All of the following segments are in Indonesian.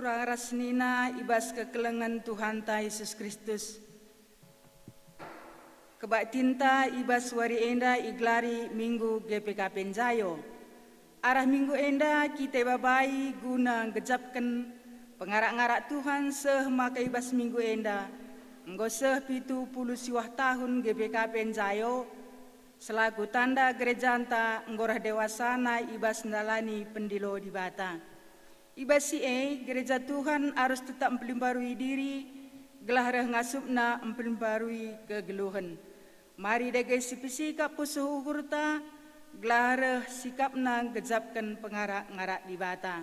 surang rasnina ibas kekelengan Tuhan ta Yesus Kristus. Kebak tinta ibas wari enda iglari minggu GPK Penjayo. Arah minggu enda kita babai guna ngejapkan pengarak-ngarak Tuhan seh maka ibas minggu enda. Enggo seh 70 tahun GPK Penjayo. Selaku tanda gereja anta nggorah dewasana ibas ndalani pendilo di bata. Ibas gereja Tuhan harus tetap memperbarui diri, gelah reh ngasupna memperbarui kegeluhan. Mari dege sipisikap pusuh ukurta, gelah reh sikapna gejapkan pengarak-ngarak di bata.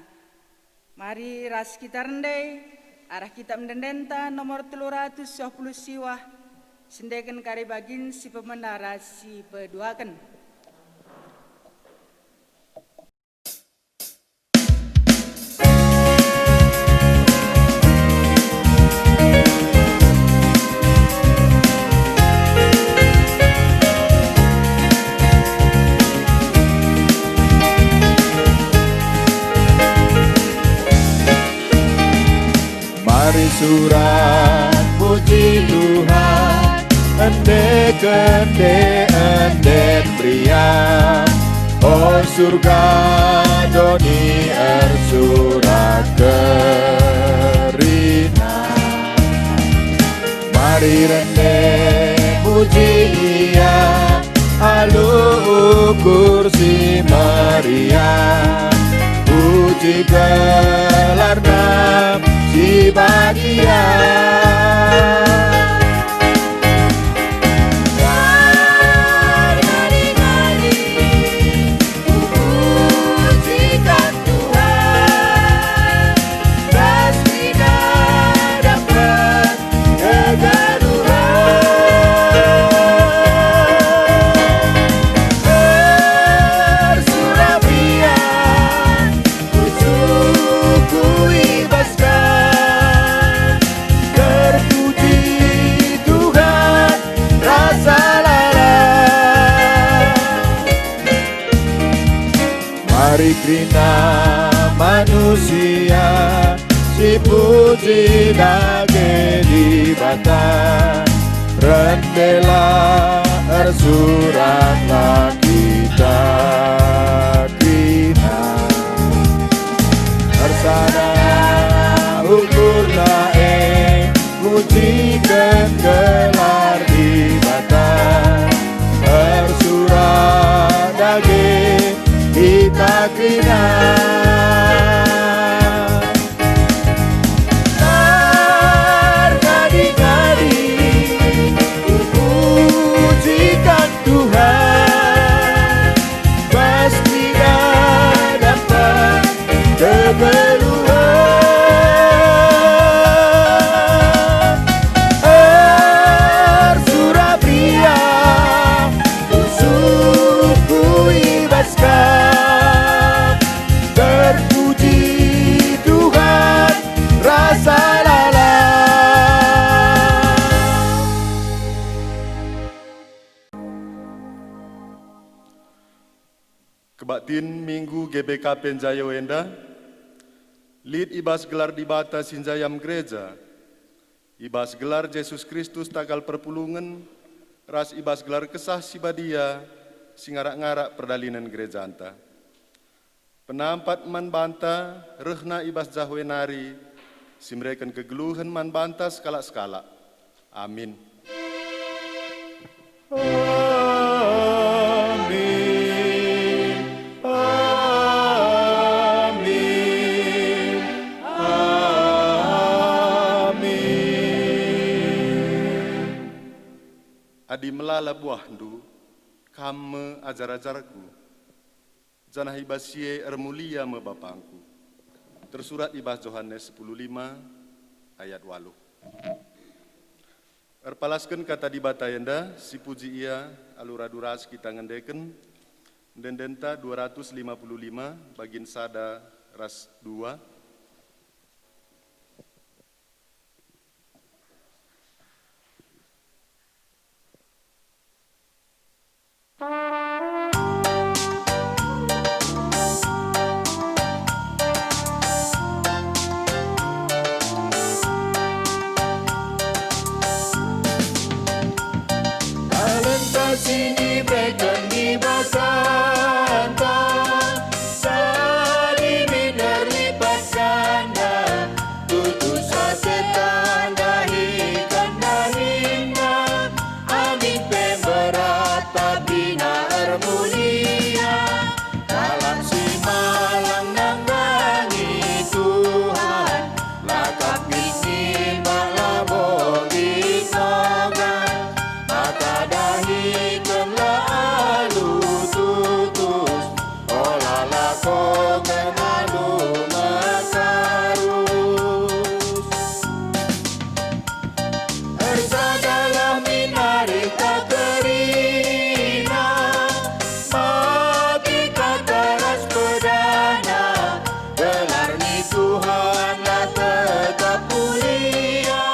Mari ras kita rendai, arah kita mendendenta nomor 310 siwah, sendekan kari bagin si pemendara si peduakan. Mari surat puji Tuhan, ende pria, oh surga doni surat kerina. Mari rende puji Ia, alu kursi Maria, puji gelarna si bahagia. Mari krina manusia, si puji dage di bata, rendela ersuratlah kita krina. Ersana ukur nae, pujikan gelar di bata, ersurat dage kita kena. Ngadi-ngadi pujikan Tuhan, pasti dapat keperluan. Surabaya suku ibaskan, terpuji Tuhan rasa lala. Kebaktin Minggu GBK Penjayo Enda, lid ibas gelar di bata sinjayam gereja, ibas gelar Yesus Kristus tagal perpulungan, ras ibas gelar kesah sibadia, singarak-ngarak perdalinan gereja anta. Penampat man banta, rehna ibas jahwenari, simrekan kegeluhan man banta skala-skala. Amin. Adi melala buah ndu, kame ajar-ajarku, janah ibasie ermulia me bapangku. Tersurat ibas Yohanes 10:5 ayat 8. Erpalaskan kata di batayenda, si puji ia alura duras kita ngendeken, dendenta 255 bagin sada ras 2. beken di basanta, sadi miner lipat ganda, tutus setan dahikan dahinna, amin pemberat tabina mulia, dalam si malang nanggangi Tuhan, lakap bisni malabong itogan, mata dahikan lalu tutus, olah lakogan alu makarus. Ersadalah minari tak kerina, mati kata ras pedana, gelar ni Tuhan lah tetap mulia,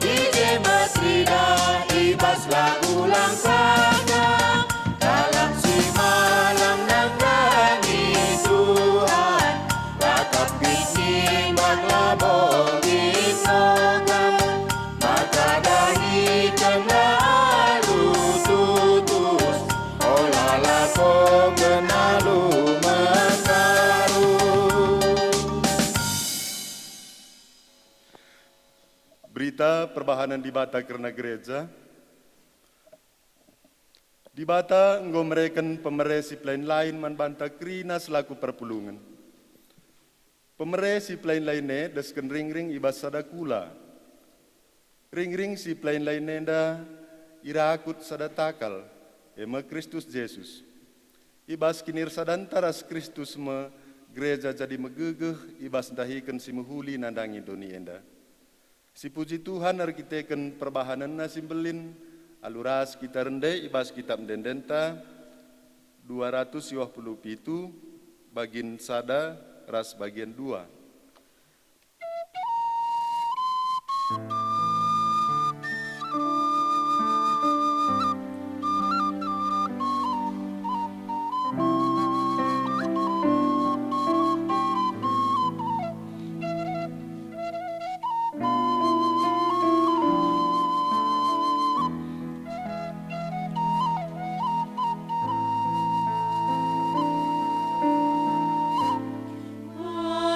ije matrida ibas lagu langsana, dalam si malam nanggangi Tuhan, lakap bisni maglabong itogan, mata dahikan lalu tutus, olah lakong genalu mekaru. Berita perbahanan di Bata karena gereja. Di Bata engkau mereken pemeresi lain man banta krina selaku perpulungan. Pemeresi lainnya desken ring-ring ibas sadakula. Ring-ring si lainnya da irakut sadatakal ema Kristus Yesus. Ibas kinir sadantaras Kristus me gereja jadi megegeh ibas dahikan si mehuli nandangi dunia enda. Si puji Tuhan har kita ken perbahanan na simbelin aluras kita rendai ibas kitab dendenta 227 bagin sada ras bagian 2.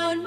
On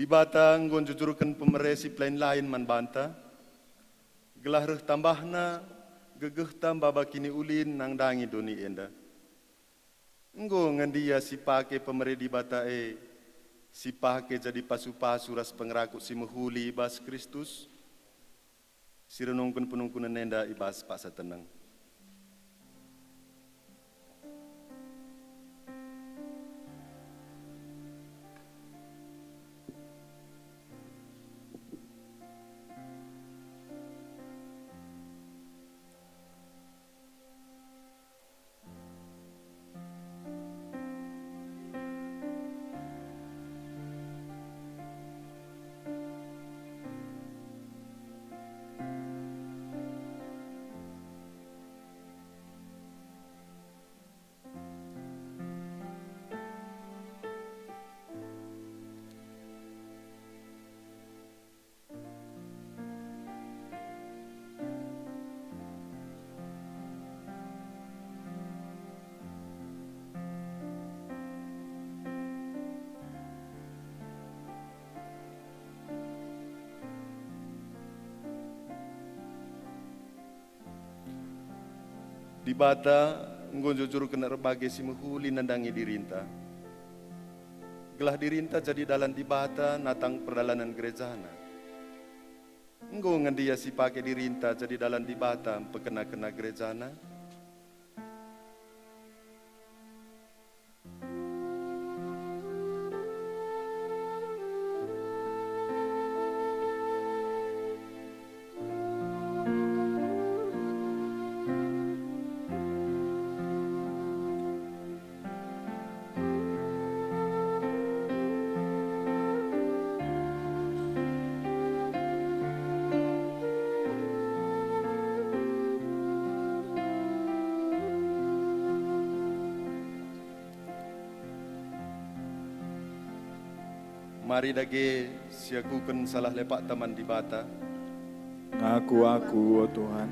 Dibata nggon jujurkan pemeresip lain-lain man banta. Gelah reh tambahna gegeh tambah bakini ulin nang dangi doni enda. Enggo ngandia si pake pemere dibata si pake jadi pasu-pasu ras pengrakut si mehuli ibas Kristus. Si renungkun penungkunan enda ibas paksa tenang. Dibata nggon jujur kena rebage si mehuli nandangi dirinta. Gelah dirinta jadi dalan dibata natang perdalanan gerejana. Nggo ngandia si pake dirinta jadi dalan dibata pekena-kena gerejana. Mari dage siakukan salah lepak taman dibata. Ngaku aku, oh Tuhan,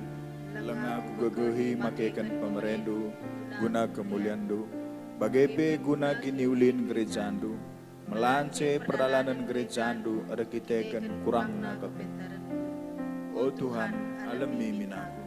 lengaku gegehi makekan pemerendu, guna kemuliandu, bagepe guna gini ulin gerejandu, melance perdalanan gerejandu, ada kiteken kurang nakape. Oh Tuhan, alami minaku.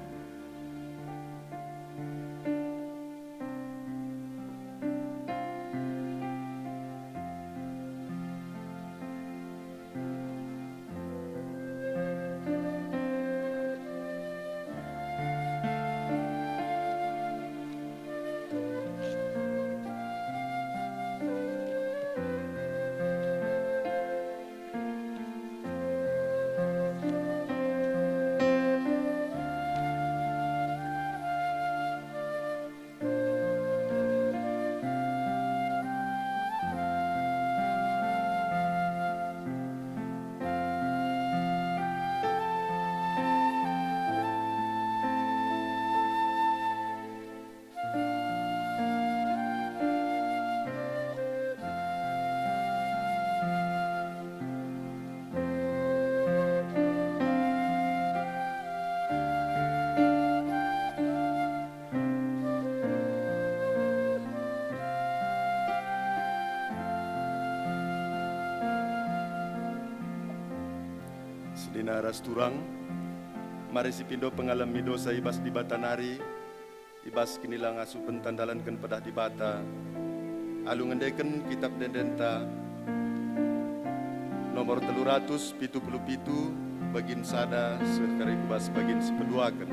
Sedina ras turang, mari si pindo pengalami dosa ibas di bata nari, ibas kinilang asu pentandalankan pedah di bata, alu ngendeken kitab dendenta, nomor 377 bagin sada sekari kubas bagin sepeduakan.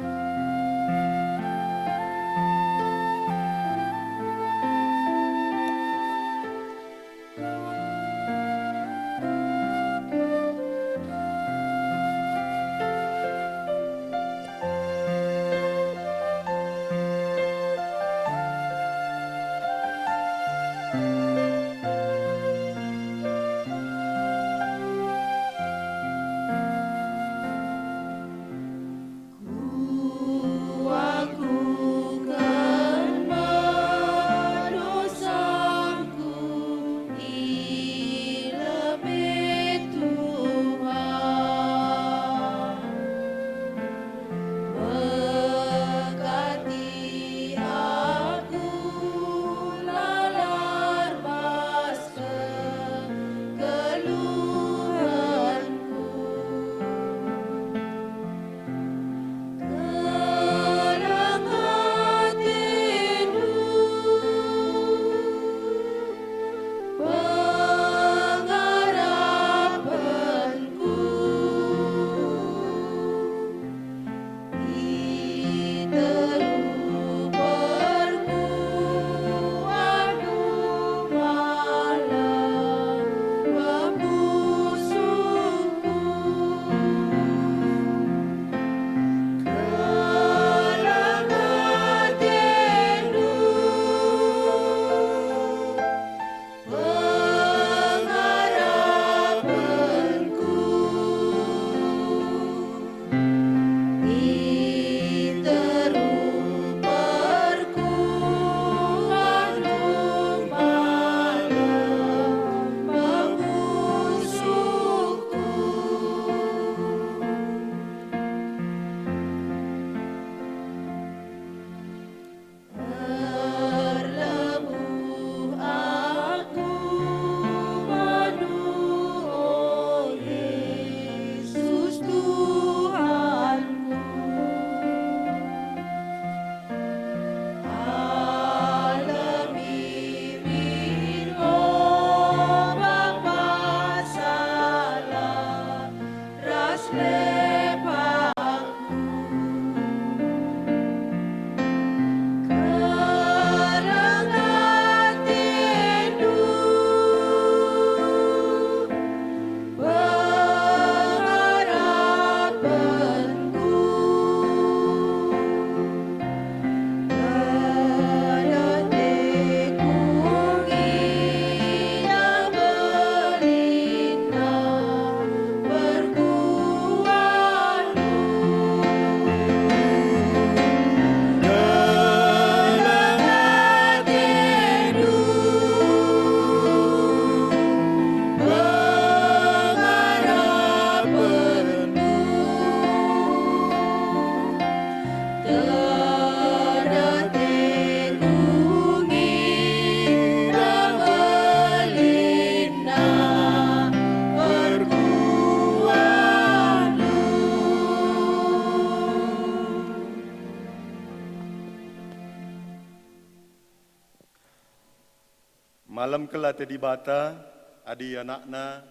Malam kelate di bata, adi anakna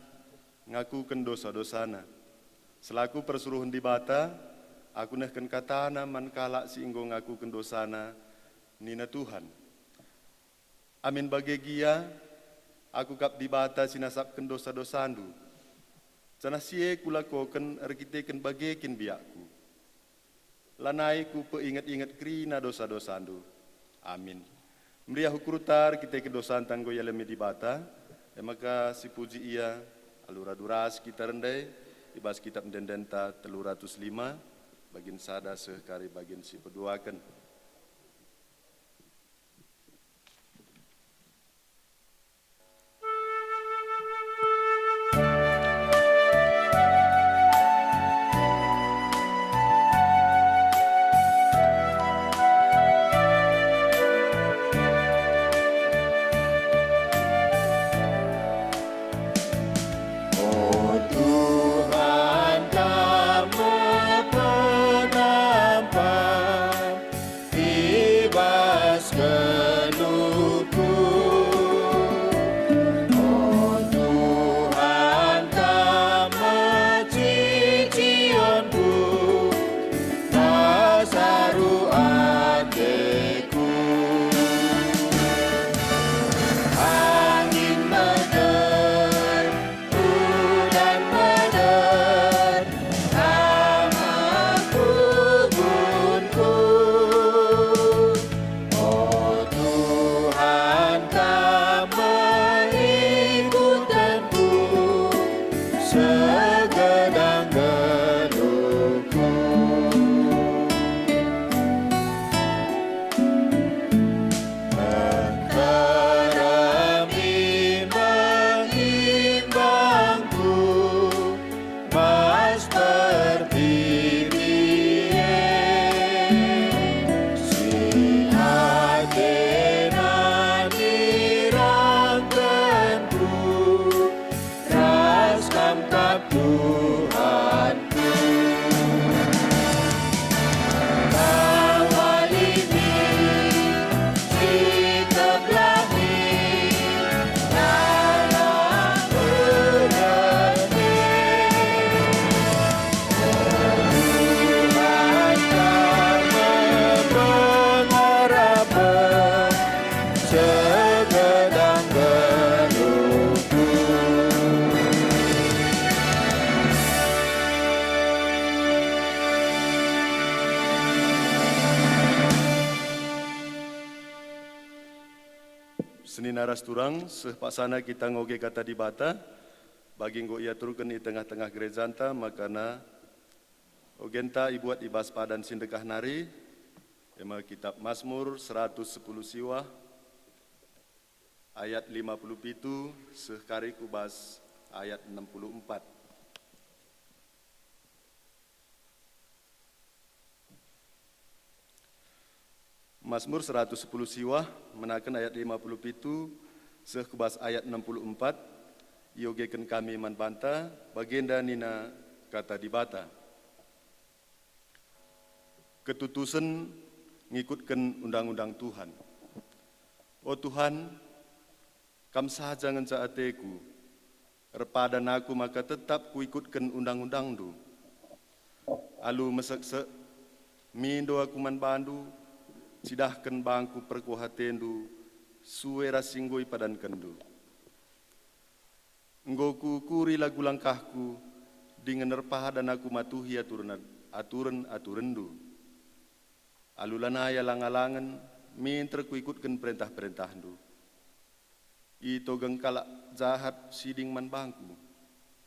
ngakuken dosa-dosana. Selaku persuruhan di bata, aku nehken katana man kala si inggo ngakuken dosana, nina Tuhan. Amin bagegia, aku kap di bata sinasapken dosa-dosandu. Canah sie kulakoken erkiteken bagekin biakku. Lanai ku peingat-ingat krina dosa-dosandu. Amin. Meriah hukurutar kita ke dosan tanggo yalemi di bata. Maka si puji ia alura duras kita rendai. Ibas kitab mendendenta 305. Bagin sada sekari bagin si peduakan. Oh Tuhan kami penampan ibas keluhku. Oh Tuhan kami cicionku, nasaru hatiku. Angin meder, udan meder, sama kubunku. Oh Tuhan kami ikutanku, segedang geluhku. Keremi mengimbangku, mas berdiri. Si adena dirangkenku, ras kamkap Tuhanku. Kawal ini dikeblahi dalam berdiri. Tuhan kami mengharapkan segedang geluhku. Senin aras turang, sepaksana kita ngoge kata di bata, bagi nggo ia turunkan di tengah-tengah gerejanta, makana ogenta ibuat ibas padan sindekah nari, ema kitab Mazmur 110 siwah, ayat 57, sekari kubas ayat 64. Mazmur 110 siwah, menakan ayat 57, sekubas ayat 64, yogeken kami man banta, bagenda nina kata di bata. Ketutusan ngikutkan undang-undang Tuhan. Oh Tuhan, kam saja ngenca ateku, repadan aku maka tetap kuikutkan undang-undang-Du. Alu mesek-sek, mindo aku man bandu, sidahkan bangku perkuhatendu, suera singgoi padan kendu. Nggoku kuri lagu langkahku, dengan nerpahadan aku matuhi aturan-aturandu. Alulanaya langalangan, minter kuikutkan perintah-perintahdu. Ito gengkalak jahat siding man bangku,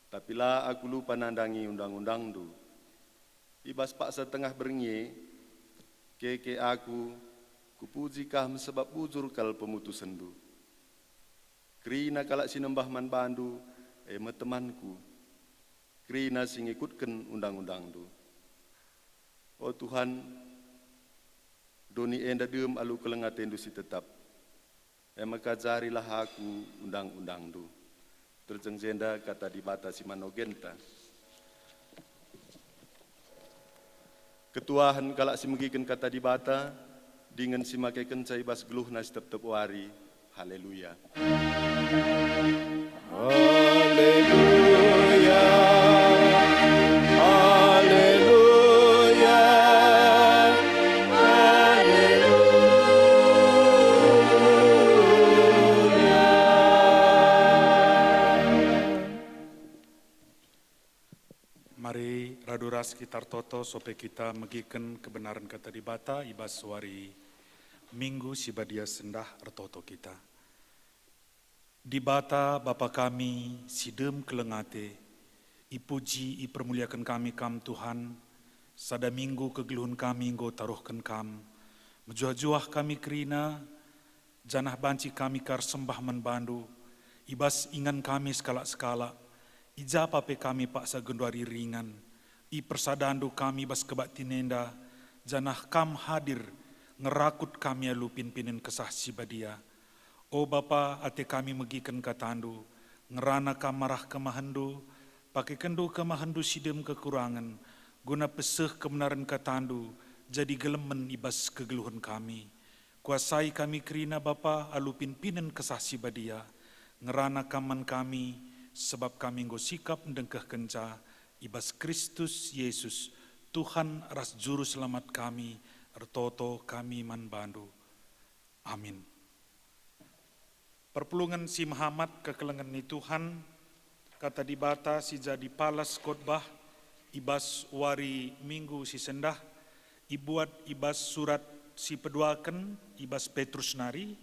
tapi lah aku lupa nandangi undang-undangdu. Ibas pak setengah bernye, keke aku, kupuji kam sebab bujur kal pemutusandu. Krina kalak sinembah man bandu, temanku. Krina sing ikutkan undang-undangdu. Oh Tuhan, doni enda diem alu kelengatendu si tetap. Maka jarilah aku undang-undangdu. Terjeng jenda kata di bata si manogenta. Ketuahan kalak si megiken kata di bata, dengan si makai kencai bas geluh na setiap wari, Haleluya. Haleluya. Haleluya. Mari raduras kita toto sope kita megiken kebenaran kata di bata ibas wari minggu sibadia sendah ertoto kita. Di bata Bapa kami sidem kelengate, ipuji ipermuliakan kami kam Tuhan, sada minggu kegeluhun kami nggo taruhkan kam, mejuah-juah kami kerina, janah banci kami kar sembah menbandu, ibas ingan kami skala-skala, ija pape kami paksa genduari ringan, i persadandu kami bas kebat tinenda, janah kam hadir, ngerakut kami alupin pinin kesah sibadia. O Bapa, ate kami megikan katandu, ngerana kamarah kemahandu, pakai kendu kemahandu sidem kekurangan, guna peseh kebenaran katandu, jadi gelemen ibas kegeluhan kami. Kuasai kami kerina Bapa, alupin pinen kesah sibadia, ngerana kaman kami, sebab kami nggo sikap mendengkeh kenca, ibas Kristus Yesus, Tuhan ras juru selamat kami, ertoto kami manbandu. Amin. Perpulungan si Muhammad kekelengan ni Tuhan, kata di bata si jadi palas khotbah, ibas wari minggu si sendah, ibuat ibas surat si peduaken, ibas Petrus nari,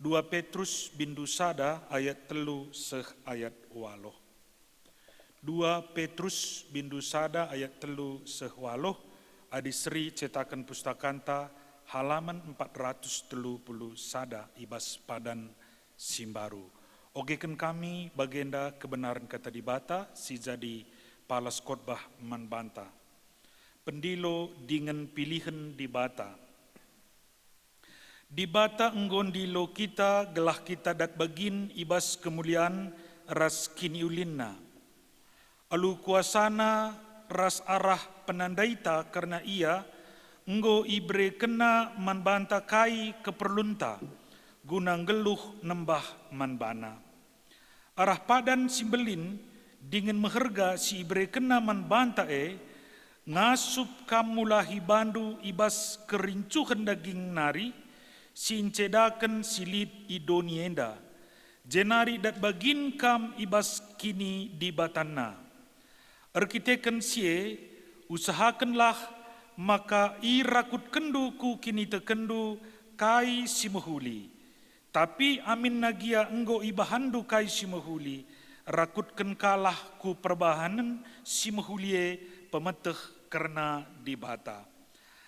2 Petrus bindu sada ayat 3 seh ayat 8. 2 Petrus bindu sada ayat 3 seh 8, adi seri cetakan pustakanta halaman 430 sada ibas padan Simbaru. Ogekan kami bagenda kebenaran kata di bata si jadi palas khotbah manbanta. Pendilo dengan pilihan di bata. Di bata enggondilo kita gelah kita dak bagin ibas kemuliaan ras kini ulinna. Alu kuasana ras arah penandaita karena ia enggo ibre kena manbanta kai keperlunta. Gunang geluh nembah manbana. Arah padan simbelin dengan meherga si ibre kena manbanta ngasup kamulahi bandu ibas kerincuhan daging nari, sincedaken silit idonienda, jenari dat bagin kam ibas kini di batanna. Arkiteken sie, usahakanlah maka irakut kendu ku kini tekendu kai simehuli. Tapi amin nagia enggo ibahandu kai simehuli, rakutken kalah ku perbahanan simehulie pemeteh karena dibata.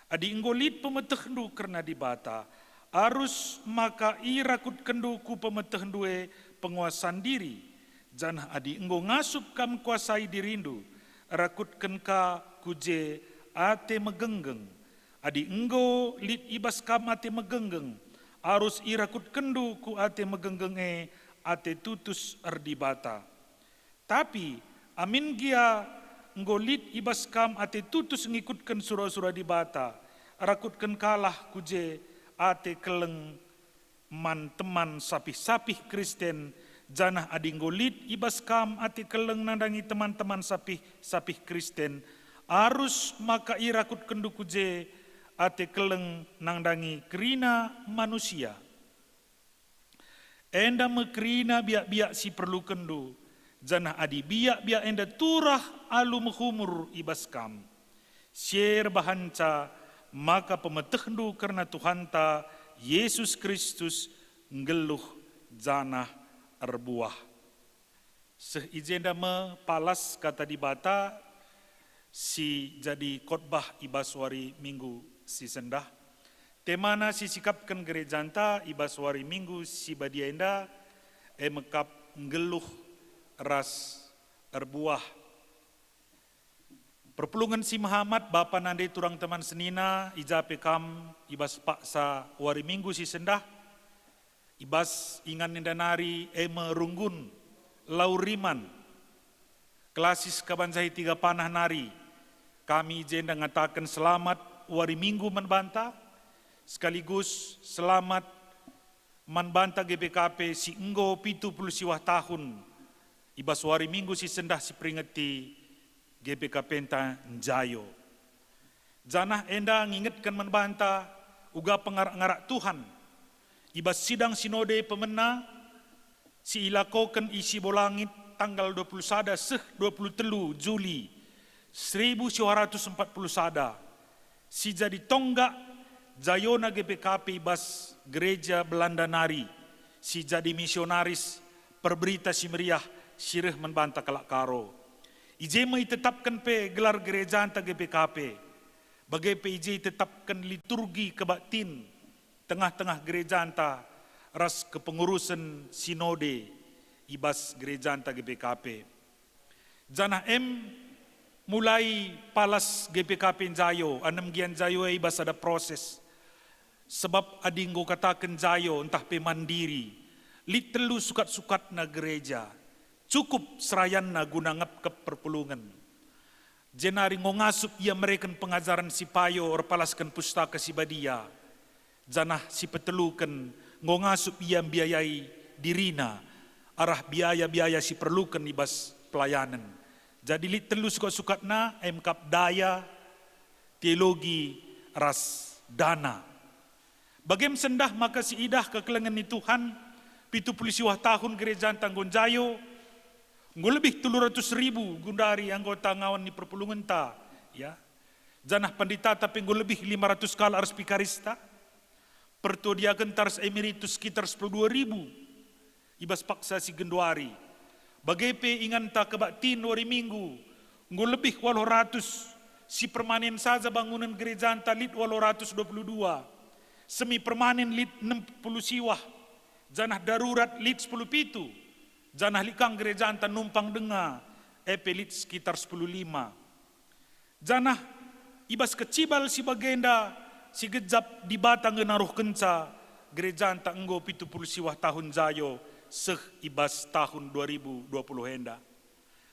Adi enggo lid pemeteh ndu karena dibata, arus maka i rakutken du ku pemeteh ndue penguasaan diri. Janah adi enggo ngasup kam kuasai dirindu, rakutken ka kuje ate megenggeng. Adi enggo lid ibas kam ate megenggeng, arus irakut kendu ku ate megenggenge ate tutus erdibata. Tapi amin gia nggolit ibas kam ate tutus ngikutkan surah-surah dibata, rakutkan kalah kuje ate keleng man teman sapih-sapih Kristen, janah adi nggolit ibas kam ate keleng nandangi teman-teman sapih-sapih Kristen, arus maka irakut kendu kuje ate keleng nangdangi kerina manusia. Enda mekerina biak-biak si perlu kendu, janah adi biak-biak enda turah alu menghumur ibas kam. Sier bahanca maka pemetehdu karena Tuhanta Yesus Kristus ngeluh janah erbuah. Seijenda me palas kata di bata si jadi khotbah ibas wari minggu si sendah. Temana si sikapkan gerejanta ibas wari minggu si badienda mekap ngeluh ras erbuah. Perpulungan si Muhammad bapa nande turang teman senina ijape kam ibas paksa wari minggu si sendah. Ibas ingan nindanari merunggun lauriman. Klasis kabanjai 3 panah nari. Kami jenda ngatakan selamat wari minggu menbanta, sekaligus selamat manbanta GBKP si enggo 70 tahun ibas wari minggu si sendah si peringati GBKP enta Njayo. Janah enda ngingetkan manbanta uga pengarak-ngarak Tuhan ibas sidang sinode pemena si ilakokan isi bolangit tanggal 21 23 Juli 1941 si jadi tonggak Jayona GBKP ibas gereja Belanda Nari si jadi misionaris perberita si meriah sirih membantah kelak karo. IJ tetapkan pe gelar gereja anta GBKP. Bagai PIJ tetapkan liturgi kebaktin tengah-tengah gereja anta ras kepengurusan sinode ibas gereja anta GBKP. Janah mulai palas GBKP Njayo, 6 gian Njayo ibas ada proses. Sebab adinggo katakan Njayo entah pe mandiri, lit telu sukat-sukat na gereja. Cukup serayan na guna ngap ke perpulungan. Jenari ngongasup ia mereka pengajaran si payo or palaskan pustaka si badia. Janah si petelukan ngongasup ia biayai dirina. Arah biaya-biaya si perlukan ibas pelayanan. Jadi lit telu sukat-sukat na emkap daya teologi ras dana. Bagem sendah maka si idah kekelengan ni Tuhan 70 tahun gereja Tanggon Njayo. Lebih 300.000 gundari anggota ngawan ni perpulungan ta, ya. Janah pandita tapi lebih 500 kali ars pikarista. Pertodiakan tars emeritus sekitar 12.000. Ibas paksa si genduari. Bagepe ingan ta kebaktin wari minggu. Lebih 800 si permanen saja bangunan gereja anta lit 822. Semi permanen lit 60 siwah. Janah darurat lit 10 pitu. Janah likang gereja anta numpang denga epelit sekitar 10.5. Janah ibas kecibal si bagenda si gejap di batang genaruh kenca gereja anta enggo 70 tahun Njayo seh ibas tahun 2020 henda.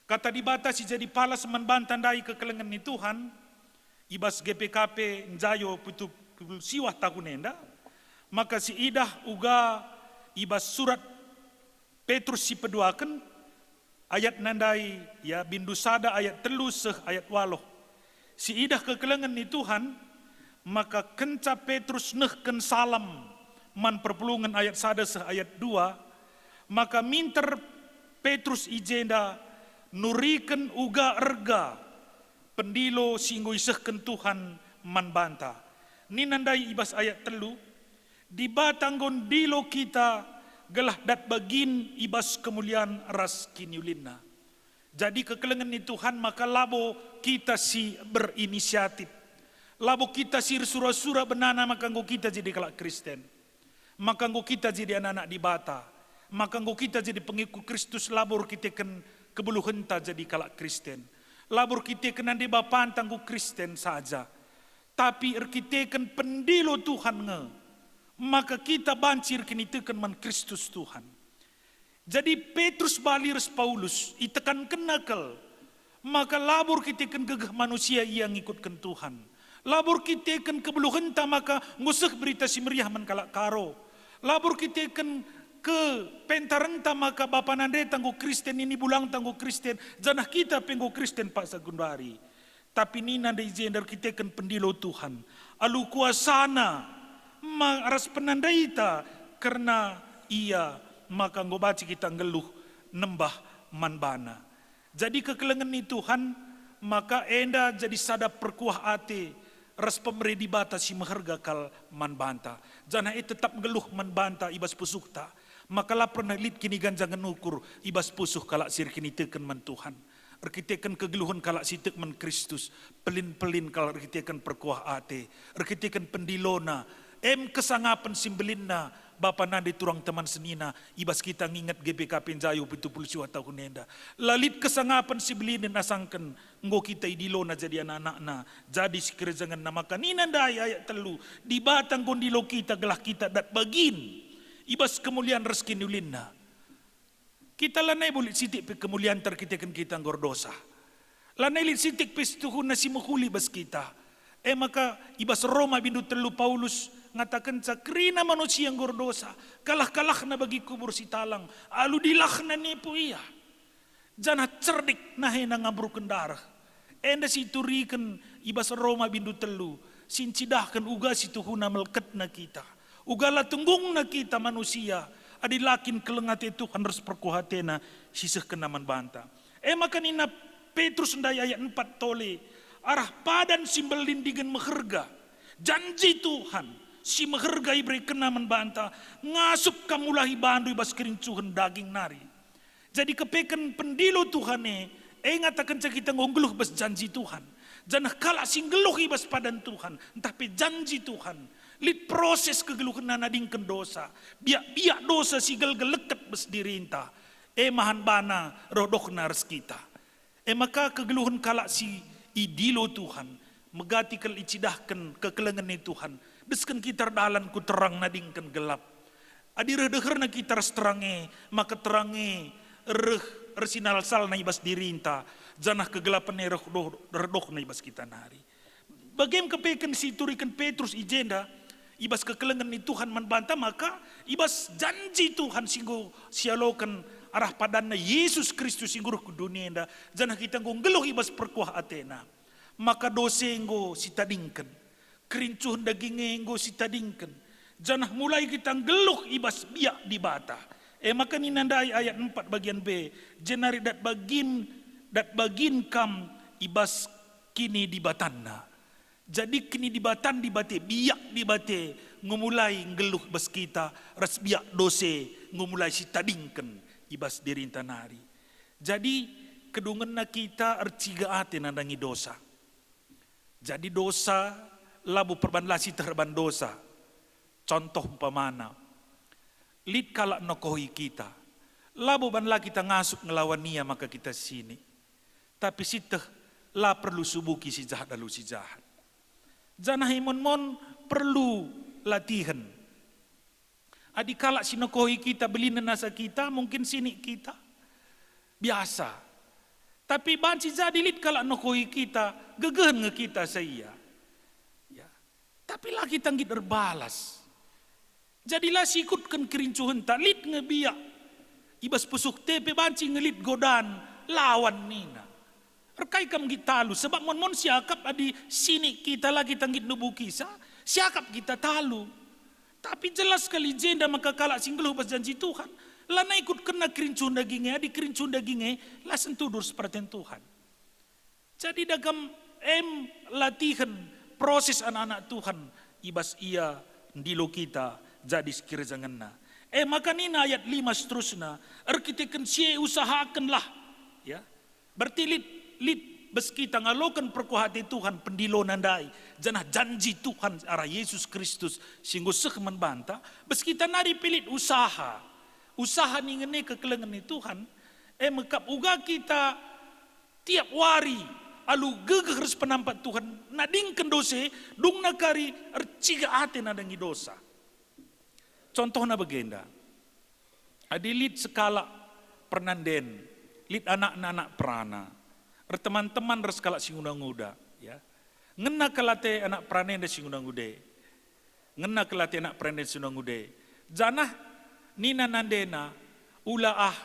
Kata di bata si jadi palas membantandai kekelengan ni Tuhan ibas GPKP Njayo 70 tahun henda. Maka si idah uga ibas surat Petrus si peduakan ayat nandai ya bindu sada ayat 3 seh ayat 8. Si idah kekelengan ni Tuhan maka kenca Petrus nehken salam man perpulungan ayat 1 seh ayat 2 maka minter Petrus ijenda nuriken uga erga pendilo singgo isehken Tuhan man banta. Ni nandai ibas ayat 3 di batanggon dilo kita gelah dat bagin ibas kemuliaan ras kiniulinna. Jadi kekelengan ni Tuhan maka labo kita si berinisiatif. Labo kita si sura-sura benana maka nggo kita jadi kelak Kristen. Maka nggo kita jadi anak-anak di bata. Maka nggo kita jadi pengikut Kristus labor kita ken kebuluhenta jadi kelak Kristen. Labor kita ken ande bapaan tanggo Kristen saja. Tapi kita ken pendilo Tuhan nge. Maka kita bancir kini tekan man Kristus Tuhan. Jadi Petrus balirs Paulus itekan kenakal. Maka labur kita kan gegah manusia yang ngikutkan Tuhan. Labur kita kan kebeluhenta maka ngusah berita si meriah man kalak karo. Labur kita kan ke pentarenta maka bapa nande tanggo Kristen ini bulang tanggo Kristen. Janah kita penggo Kristen Pak Sagundari. Tapi ni nande izin kita kan pendilo Tuhan. Alu kuasana aras penandaita karena ia maka ngobaci kita ngeluh nembah manbana. Jadi kekelengan ni Tuhan maka enda jadi sadap perkuah ate ras pemeredi bata si meherga kal manbanta. Jana tetap ngeluh manbanta ibas pusukta. Maka lah pernah lit kini ganjangan ukur ibas pusuh kalak sir kini teken man Tuhan. Arkitekan kegeluhan kalak sitek man Kristus. Pelin-pelin kalak arkitekan perkuah ate. Arkitekan pendilona. Kesangapan simbelinna bapa nande turang teman senina ibas kita ngingat GBKP Njayo 70 tahun enda. Lalit kesangapan simbelinin asangken nggo kita idilona jadi anak-anakna jadi sikerejangan namakan ninandai ayat 3 di batang gondilo kita gelah kita dat bagin ibas kemuliaan rezeki nulinna. Kita lanai bulit sitik pe kemuliaan terkitekan kita ngordosa. Lanai lit sitik pe tuhun nasi mehuli bas kita. Maka ibas Roma bindu 3 Paulus ngatakan sa krina manusia yang gordosa, kalah-kalah na bagi kubur si talang, alu dilah na nipo iya. Jana cerdik nahe na ngabru kendarah. Enda si turikan ibas Roma bindu telu, sincidahkan uga si tuhuna melket na kita. Ugala tunggung na kita manusia, adilakin kelengate Tuhan res perkuhatena sisah kenaman banta. Makanina Petrus ndai ayat 4 tole, arah padan simbel lindigan meherga. Janji Tuhan, si meherga ibri kenaman banta, ngasup kamulahi bandu ibas kerincuhan daging nari. Jadi kepekan pendilo Tuhan ngatakan kita ngonggeluh bas janji Tuhan. Janah kala singgeluh ibas padan Tuhan, tapi janji Tuhan. Lid proses kegeluhan nadingkan dosa. Biak dosa si geleket bas dirinta. Mahan bana rodoh nars kita. Maka kegeluhan kala si idilo Tuhan. Megati kel icidahkan kekelengan ni Tuhan. Deskan kita dalan ku terang nadingkan gelap. Adi redeher na kita terange, maka terange resinal sal na ibas dirinta. Janah kegelapan ni redoh na ibas kita nari. Bagaimana kepekan si turikan Petrus ijenda, ibas kekelengan ni Tuhan manbanta, maka ibas janji Tuhan singgo sialokan arah padan na Yesus Kristus singguruh ke dunia enda. Janah kita nggeluh ibas perkuah Atena. Maka dosenggo si tadingken, kerincuhan dagingnya enggo si tadingken. Janah mulai kita geluh ibas biak di bata. Maka ninandai ayat 4 bagian B, jenari dat bagin kam ibas kini di batanna. Jadi kini di batan di bate, biak di bate, ngumulai geluh bas kita, ras biak dose, ngumulai si tadingken ibas dirinta nari. Jadi kedungan na kita erciga ate nandangi dosa. Jadi dosa labu perbanlasi terban dosa. Contoh umpamana, lid kalak nokohi kita, labu banla kita ngasuk ngelawan nia maka kita sini. Tapi siteh la perlu subuki si jahat lalu si jahat. Janah mon perlu latihan. Adi kalak si nokohi kita beli nasa kita, mungkin sini kita biasa. Tapi banci jadi lid kalak nokohi kita, gegen nge kita saya. Ya. Tapi lah kita ngit berbalas. Jadilah sikutkan kerincuhan tak lid ngebiak. Ibas pusuk tepe banci ngelit godan lawan nina. Rekai kam kita talu sebab mon siakap adi sini kita lagi tanggit nubu kisah, siakap kita talu. Tapi jelas sekali jenda maka kalak singgeluh pas janji Tuhan. Lana ikut kena kerincuan dagingnya, di kerincuan dagingnya, lah sentudur seperti Tuhan. Jadi dagam latihan proses anak-anak Tuhan, ibas ia ndilo kita jadi sekira janganna. Maka nina ayat 5 seterusnya, arkiteken sie usahakanlah, ya. Berarti lid bes kita ngalokan perkuhati Tuhan pendilo nandai, janah janji Tuhan arah Yesus Kristus singgo sekman banta, bes kita nari pilit usaha ningene kekelengan ni Tuhan, mekap uga kita tiap wari alu gegeh harus penampat Tuhan nadingken dose dung nakari erciga ate nadangi dosa. Contohnya begenda, adilit skala pernanden, lit anak-anak perana, teman-teman reskala singundang uda, ya. Ngena kelate anak pranenda singundang ude, ngena kelate anak pranenda singundang ude, janah nina nandena ulaah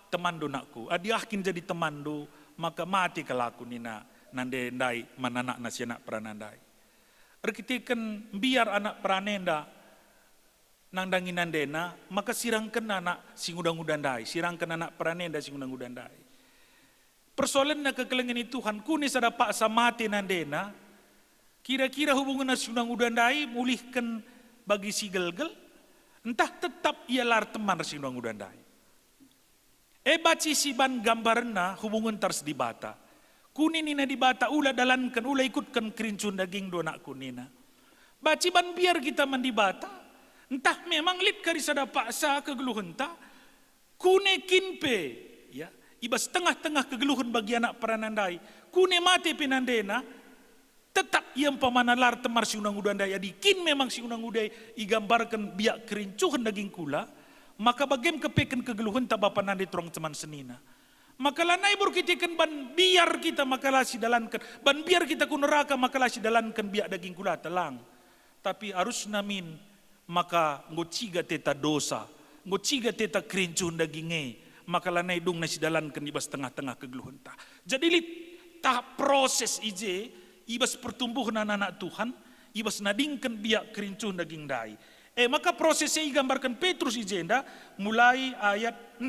temandu nakku adi akin jadi temandu maka mati kalaku nina nandendai mananak nasi anak pranandai rekitikan biar anak pranenda nangdangi nandena maka sirangkan anak singudang-udandai sirangkan anak pranenda singudang-udandai persoalan na kekelengan Tuhan kuni sada paksa mati nandena kira-kira hubungan singudang-udandai mulihkan bagi si gelgel. Entah tetap ia lar teman resi undang udandai. Baci siban gambarna hubungan ters di bata. Kuni nina di bata ula dalankan ula ikutkan kerincun daging dona kunina. Baci ban biar kita mandi bata. Entah memang lid karisada paksa kegeluhan ta. Kune kinpe ya. Ibas tengah-tengah kegeluhan bagi anak peranandai. Kune mate pinandena. Tetap yang pamanalar temar si unang udandai adikin memang si unang udai igambarkan biak kerincuhan daging kula maka bagem kepekan kegeluhan tabapan nandi terong teman senina maka lanai burkitikan ban biar kita makalah si dalankan ban biar kita ku neraka makalah si dalankan biak daging kula telang Tapi harus namin maka ngociga teta dosa, ngociga teta kerincuh daginge, maka lanai dung nasi dalankan ibas tengah-tengah kegeluhenta. Jadi tahap proses ije, ibas pertumbuhan anak-anak Tuhan, ibas nadingkan biak kerincuh daging dai. Maka prosesnya digambarkan Petrus ijenda mulai ayat 6.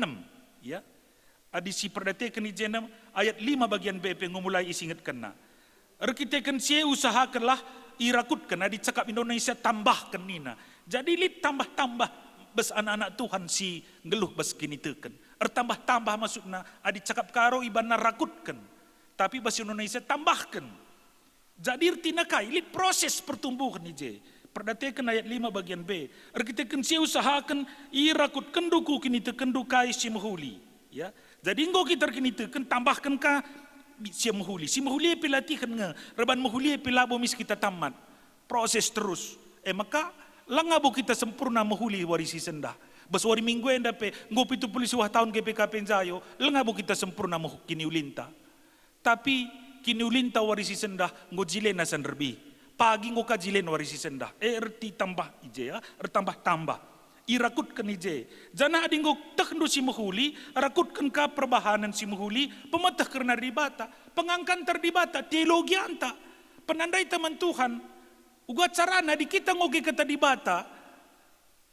Ya. Adisi perdatekan ijenda ayat 5 bagian BP ngumulai isingat kena. Rekitekan sie usahakanlah irakutkan di cakap Indonesia tambahkan nina. Jadi tambah-tambah bes anak-anak Tuhan si geluh bes kini teken. Tambah-tambah maksudnya adi cakap karo ibana rakutkan. Tapi bahasa Indonesia tambahkan. Jadi tinakai lit proses pertumbuhan ije. Perdatekan ayat 5 bagian B. Rekitekan sie usahakan irakutkan duku kini teken dukai si mahuli. Ya. Jadi engkau kita kini teken tambahkan ka si mahuli. Si mahuli pilatihan nga. Reban mahuli pilabo mis kita tamat. Proses terus. Maka langabo kita sempurna mahuli warisi sendah. Bas wari minggu enda pe ngopi tu polisi wah tahun GPKP Jayo. Langabo kita sempurna kini ulinta. Tapi kini ulinta warisi sendah ngojile nasan rebi. Pagi ngoka jilen warisi sendah. Erti tambah ije ya. Tambah-tambah. Irakutkan ije. Jana adi ngok tekndo si mahuli. Rakutkan ka perbahanan si mahuli. Pematah karena ribata. Pengangkan terdibata. Teologi anta. Penandai teman Tuhan. Uga carana di kita ngoge kata dibata.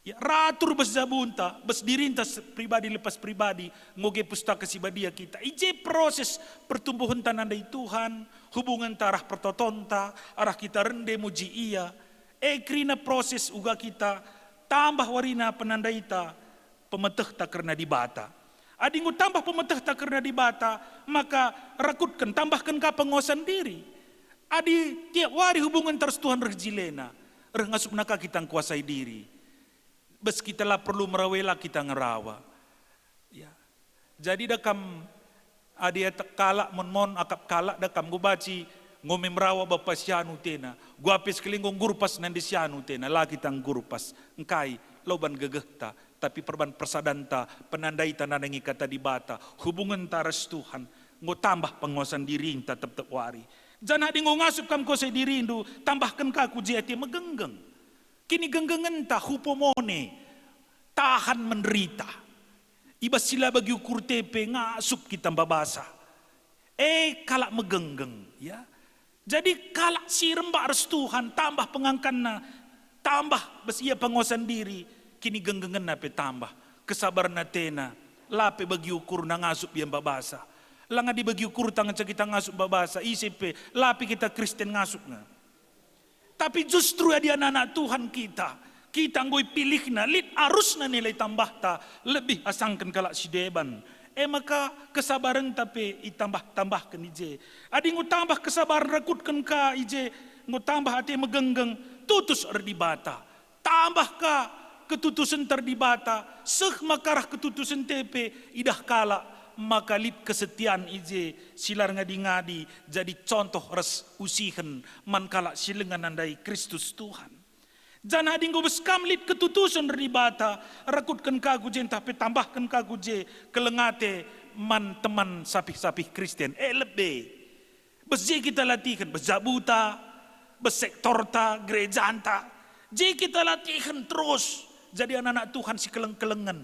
Ya, ratur bes zabunta. Bes dirintas pribadi lepas pribadi. Ngoge pustaka si badia kita. Ije proses pertumbuhan tanandai Tuhan. Hubungan tarah pertotonta. Arah kita rende muji iya. Krina proses uga kita. Tambah warina penandaita pemeteh tak karena dibata. Adingu tambah pemeteh tak karena dibata, maka rakutkan, tambahkan ka penguasaan diri. Adi tiap wari hubungan terus Tuhan rejilena, ngasup naka kita kuasai diri. Bes kita lah perlu merawela kita ngerawa. Ya. Jadi dakam adi kalak mon akap kalak dakam gubaci ngome merawa bapa sianu tena. Gua apis kelingong gurpas nandi sianu tena. Lagi tang gurpas. Engkai loban gegehta. Tapi perban persadanta. Penandai tananangi kata dibata. Hubungan taras Tuhan. Ngo tambah penguasaan diri tetap wari. Jangan di ngo ngasup kam ko sa diri indu. Tambahkan kaku jeti megenggeng. Kini genggengen ta hupomone. Tahan menderita. Ibas sila bagi ukur tepe ngasup kita babasa. Kalak megenggeng. Ya. Jadi kalak si rembak res Tuhan, tambah pengangkanna, tambah besia penguasaan diri, kini genggengen nape tambah, kesabaran natena, lape bagi ukur na ngasup yang babasa, langa di bagi ukur tangan kita ngasup babasa, ICP, lape kita Kristen ngasup nga. Tapi justru ya di anak-anak Tuhan kita ngoi pilih na, lit arus na nilai tambah ta, lebih asangkan kalak si deban. Maka kesabaran tapi tambah-tambahkan ije. Adi ngutambah kesabaran rakutkan ka ije. Ngutambah hati megenggeng. Tutus erdibata. Tambah ka ketutusan terdibata. Makarah ketutusan tepe. Idah kala maka lip kesetiaan ije. Silar ngadi-ngadi. Jadi contoh res usihen. Man kala silengan andai Kristus Tuhan. Jangan ading gobes kamlit ketutusan ribata rakutkan kagu jen tapi tambahkan kagu je kelengate man teman sapih-sapih Kristen lebih besje kita latihkan bezabuta besektorta gerejanta je kita latihkan terus jadi anak-anak Tuhan si keleng-kelengan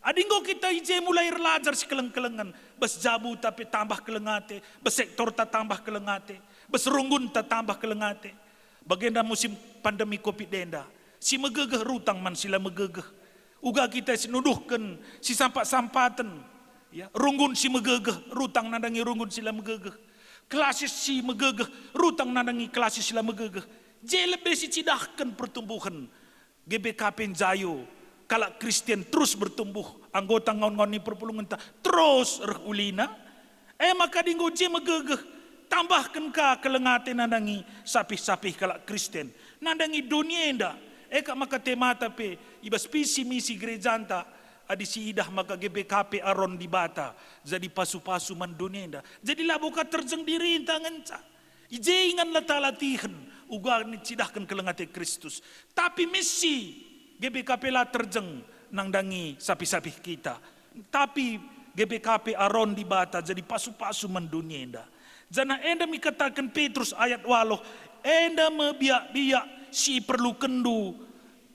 adinggo kita ije mulai belajar si keleng-kelengan bezabu tapi tambah kelengate besektorta tambah kelengate beserunggun tambah kelengate. Bagenda musim pandemi Covid denda, si megegeh rutang man sila megegeh. Uga kita sinuduhkan si sampat-sampatan, ya runggun si megegeh rutang nandangi runggun sila megegeh. Klasis si megegeh rutang nandangi klasis sila megegeh. Jelebe si cidahkan pertumbuhan GBKP Jayo. Kalau Kristen terus bertumbuh, anggota ngon-ngon ni perpulungan terus ulina. Maka dinggo je megegeh. Tambahkan ka kelengate nandangi sapih-sapih kalak Kristen. Nandangi dunia enda. Kak maka temata pe. Ibas visi misi gerejanta. Adi si idah maka GBKP aron di bata. Jadi pasu-pasu man dunia enda. Jadi lah buka terjeng diri tangan ca. Ije ingan latihan. Uga ni cidahkan kelengate Kristus. Tapi misi GBKP lah terjeng nandangi sapih-sapih kita. Tapi GBKP aron di bata. Jadi pasu-pasu man dunia enda. Jana enda mikatakan Petrus ayat 8, enda mebiak-biak si perlu kendu.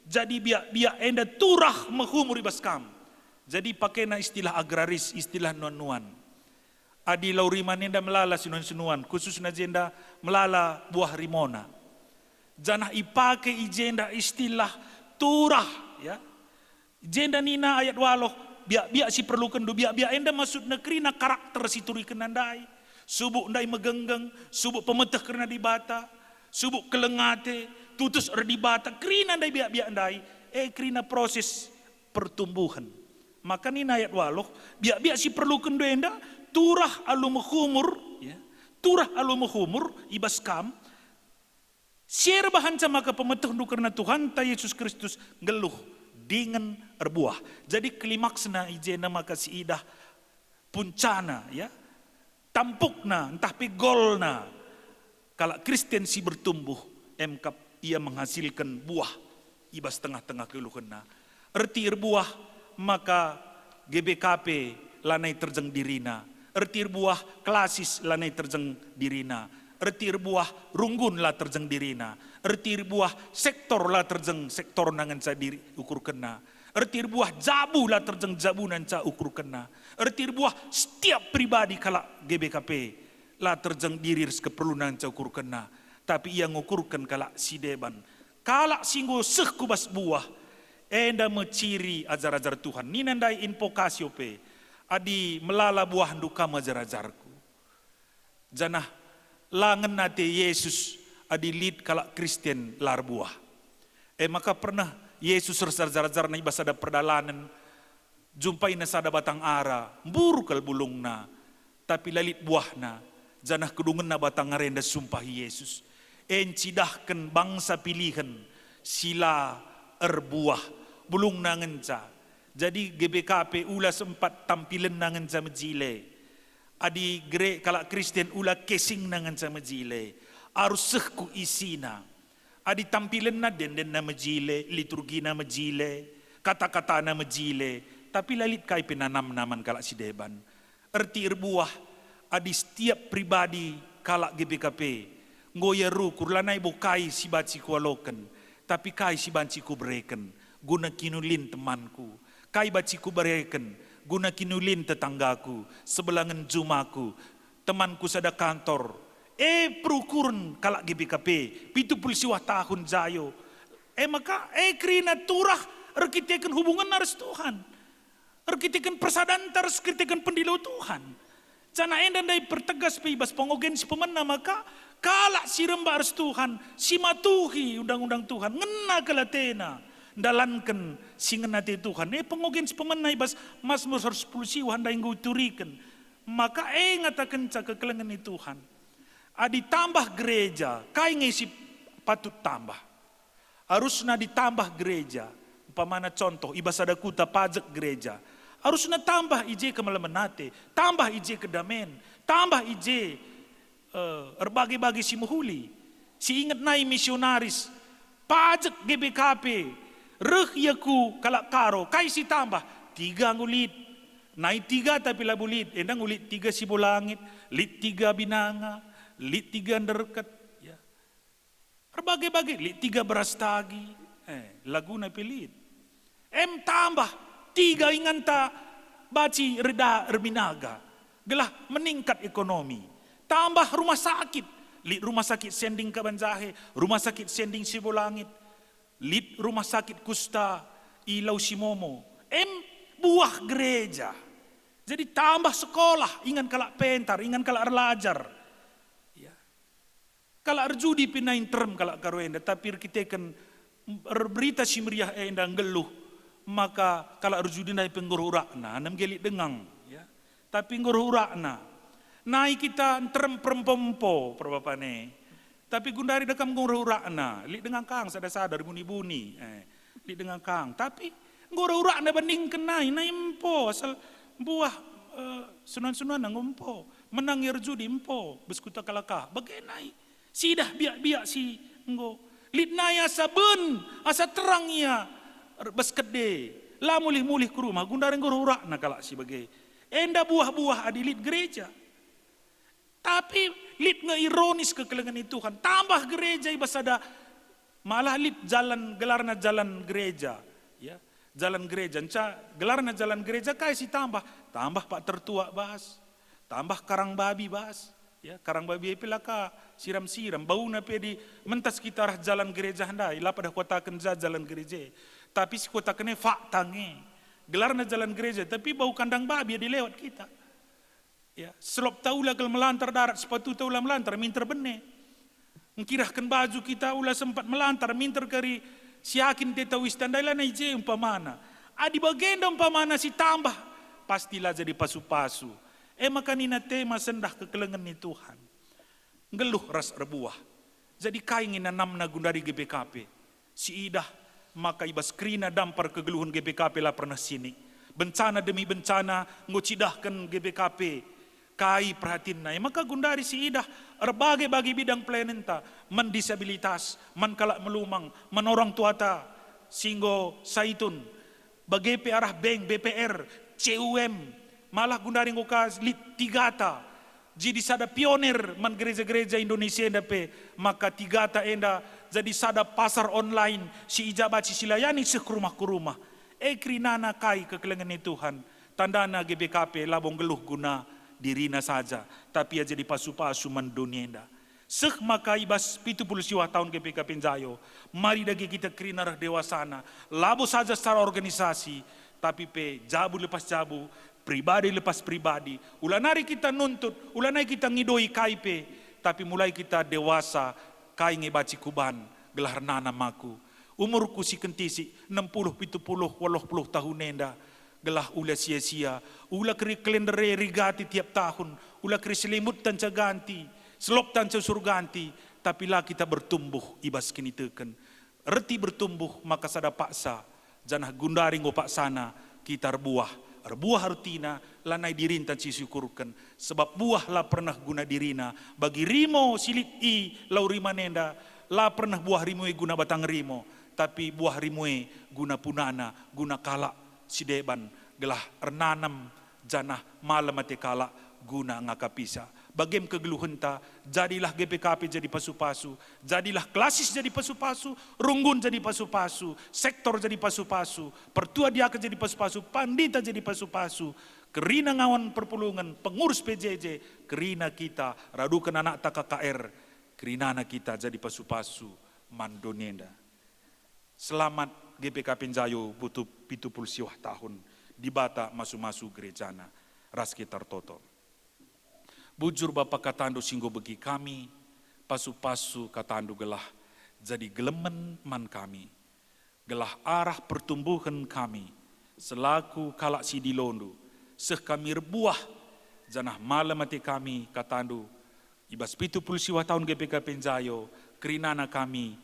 Jadi biak enda turah menghumur ibas kam. Jadi pakai na istilah agraris, istilah nuan-nuan. Adi lauriman enda melala sinuan-sinuan, khususnya jenda melala buah rimona. Janah ipake ijenda istilah turah, ya. Jenda nina ayat waloh, biak si perlu kendu, biak enda maksud negeri na karakter si turi kenandai. Subuk ndai megenggeng, subuk pemeteh kerana dibata, subuk kelengate, tutus erdibata, kerina ndai biak ndai, kerina proses pertumbuhan. Maka ni ayat waloh, biak si perlu kendu enda, turah alu menghumur, ya, turah alu menghumur, ibas kam, siar bahan sama ke pemeteh karena Tuhan ta Yesus Kristus geluh dengan erbuah. Jadi klimaksna ijena maka si idah puncana, ya, tampukna, entah pigolna, kalau Kristen si bertumbuh, emkap ia menghasilkan buah, ibas tengah-tengah keluhena. Erti erbuah, maka GBKP lanai terjeng dirina. Erti erbuah klasis lanai terjeng dirina. Erti erbuah runggun lah terjeng dirina. Erti erbuah sektor lah terjeng sektor nangan sa diri ukur kena. Erti erbuah jabu lah terjeng jabu nan sa ukur kena. Erti erbuah setiap pribadi kala GBKP lah terjeng diri keperluan sa ukur kena. Tapi ia ngukurkan kala si deban. Kala singgo seh kubas buah. Enda menciri ajar-ajar Tuhan. Ni nandai invokasio pe. Adi melala buah duka ajar-ajarku. Janah langen nate Yesus adi lid kala Kristen lar buah. Maka pernah Yesus ajar-ajar na ibas ada perdalanan. Jumpai na sada batang ara. Mburu kal bulungna. Tapi lalit buahna. Janah kedungen na batang arenda sumpah Yesus. Encidahkan bangsa pilihan. Sila erbuah. Bulung nangenca. Jadi GBKP ula sempat tampilan nangenca mejile. Adi gere kalak Kristen ula casing nangenca mejile. Arus sehku isina. Adi tampilan na den na mejile, liturgi na mejile, kata-kata na mejile. Tapi lalit kai penanam naman kalak si deban. Erti erbuah adi setiap pribadi kalak GBKP. Ngoyeru kurlanai bokai si baci kualoken. Tapi kai si banci ku bereken. Guna kinulin temanku, kai baciku bereken, guna kinulin tetanggaku, sebelangan jumaku, temanku sada kantor, perukurun kalak GBKP, 70 tahun jayo, maka krina turah, erkitekan hubungan naras Tuhan, erkitekan persadan taras erkitekan pendilo Tuhan, cana endan dai pertegas bebas pengogen si pemena maka kalak si rembah aras Tuhan, si matuhi undang-undang Tuhan, ngena kelatena. Dalankan singan nati Tuhan. Pengogen si pemenai bas Mazmur 110 handai nguturikan. Maka ngatakan ca kekelengan ni Tuhan. Adi tambah gereja, kai ngisi patut tambah. Harusna ditambah gereja. Umpamana contoh, ibas ada kuta pajak gereja. Harusna tambah ije ke melemenate, tambah ije ke damen, tambah ije erbagi-bagi si muhuli. Si ingat nai misionaris, pajak GBKP. Reh yaku kalak karo, kai si tambah, 3 ngulit. Naik 3 tapi labu lit, endang ngulit 3 si bolangit, lit 3 binanga, lit 3 dereket. Ya. Berbagai-bagai, lit 3 beras tagi, lagu na pilit. Tambah, 3 inganta baci reda erminaga. Gelah meningkat ekonomi. Tambah rumah sakit, lit rumah sakit sending Kabanjahe, rumah sakit sending si bolangit. Lid rumah sakit kusta Ilau Simomo. Buah gereja. Jadi tambah sekolah. Ingan kalak pentar, ingan kalak erlajar. Ya. Kalak erjudi pinain term kalak karuenda. Tapi kita kan berita si meriah endang geluh. Maka kalak erjudi naik penggurhurakna. Anam gelik dengang. Ya. Tapi ngurhurakna. Naik kita term perempempo. Perbapane. Tapi gundari dekam ngurhurakna, li dengan kang sadar buni-buni, li dengan kang. Tapi ngurhurakna banding kenai, naimpo asal buah sunan-sunan ngumpo, menang yerjudi impo, beskuta kalakah, bagenai. Sidah biak-biak si nggo, lit naya saben, asa terangnya beskede, lah mulih-mulih ke rumah, gundari ngurhurakna kalak si bagai. Enda buah-buah adilit gereja. Tapi lit ngeironis kekelengan itu Tuhan. Tambah gereja ibas ada Malah lit jalan gelarna jalan gereja, ya. Jalan gereja, gelarna jalan gereja kai si tambah Pak tertua bahas, tambah karang babi bahas, ya karang babi pelaka siram-siram, bau nape di mentas kita arah jalan gereja handai, lah pada kota kenja jalan gereja, tapi si kota kene faktange, gelarna jalan gereja, tapi bau kandang babi di lewat kita, ya selop taula kel melantar darat, sepatu taula melantar, minter bene, ngkirahkan baju kita ulah sempat melantar, minter kari siakin teta wistandai lah naije umpamana. Adi bagenda umpamana si tambah. Pastilah jadi pasu-pasu. Maka nina tema sendah kekelengan ni Tuhan. Ngeluh ras rebuah. Jadi kaingin nanam na gundari GBKP. Si idah maka ibas krina dampar kegeluhan GBKP lah pernah sini. Bencana demi bencana ngucidahkan GBKP. Kai perhatiin na, maka gundari si idah berbagai bagi bidang planenta, mendisabilitas, kalak melumang, menorang tuata, singgo saitun, BGP arah bank, BPR, CUM, malah gundari ngukas lit tigata, jadi sada pionir man gereja-gereja Indonesia enda pe, maka tigata enda jadi sada pasar online, si ijabat si silayani seh rumah ke rumah, krinana kai kekelengan ni Tuhan, tandana GBKP labong geluh guna dirina saja, tapi aja di pasu-pasu mendunienda. Sek maka ibas 70 tahun GPK Penjayo, mari dagi kita kerinarah dewasana, labo saja secara organisasi, tapi pe jabu lepas jabu, pribadi lepas pribadi, ulanari kita nuntut, ulanari kita ngidoi kaipe, tapi mulai kita dewasa, kai ngebaci kuban, gelar nana maku, umurku si kentisi, 60, 70, 80 tahun nenda, gelah ula sia-sia, ula keri kalendere rigati tiap tahun, ula keri selimut tanca ganti, selop tanca surganti, tapi lah kita bertumbuh ibas kini teken. Reti bertumbuh maka sada paksa, janah gundari ngo paksana, kita rebuah rutina, lanai dirintan si syukurkan, sebab buah lah pernah guna dirina, bagi rimo silit lau rima nenda, lah pernah buah rimue guna batang rimo, tapi buah rimue guna punana, guna kalak, si deban gelah ernanam janah malam mati kala guna ngakapisa. Bagem kegeluhenta, jadilah GPKP jadi pasu-pasu, jadilah klasis jadi pasu-pasu, runggun jadi pasu-pasu, sektor jadi pasu-pasu, pertua diakan jadi pasu-pasu, pandita jadi pasu-pasu, kerina ngawan perpulungan, pengurus PJJ, kerina kita, radukan anak tak KKR, kerina anak kita jadi pasu-pasu, mandonenda. Selamat GPK Penjayo butuh 70 tahun di bata masu-masu gerejana ras sekitar toto. Bujur Bapak katandu singgo bagi kami, pasu-pasu katandu gelah jadi gelemen man kami, gelah arah pertumbuhan kami, selaku kalak sidilondo, seh kami rebuah, janah malam mati kami katandu, ibas 70 tahun GPK Penjayo, kerinana kami,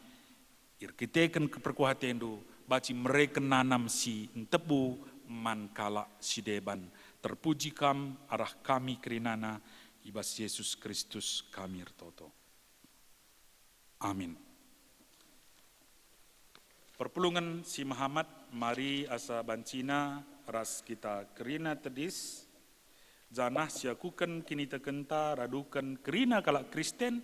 irkiteken keperkuhatendu, baci mereka nanam si tebu man kala si deban. Terpuji kam arah kami kerinana ibas Yesus Kristus kami ertoto. Amin. Perpulungan si Muhammad mari asa bancina ras kita kerina tedis janah siakukan kini tekenta radukan kerina kala Kristen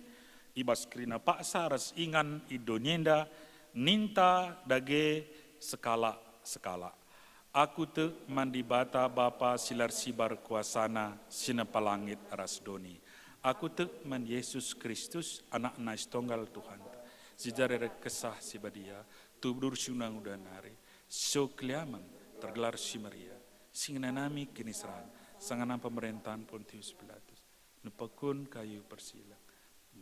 ibas kerina paksa ras ingan idonyenda ninta dage skala. Aku te mandi bata bapa silar sibar kuasana sina palangit ras doni. Aku te man Yesus Kristus anak nais tonggal Tuhan. Sijarere kesah si badia tubudur sunang udanari. So kliaman tergelar si Maria. Singnanami kinisran sanganam pemerintahan Pontius Pilatus. Nepakun kayu persilang.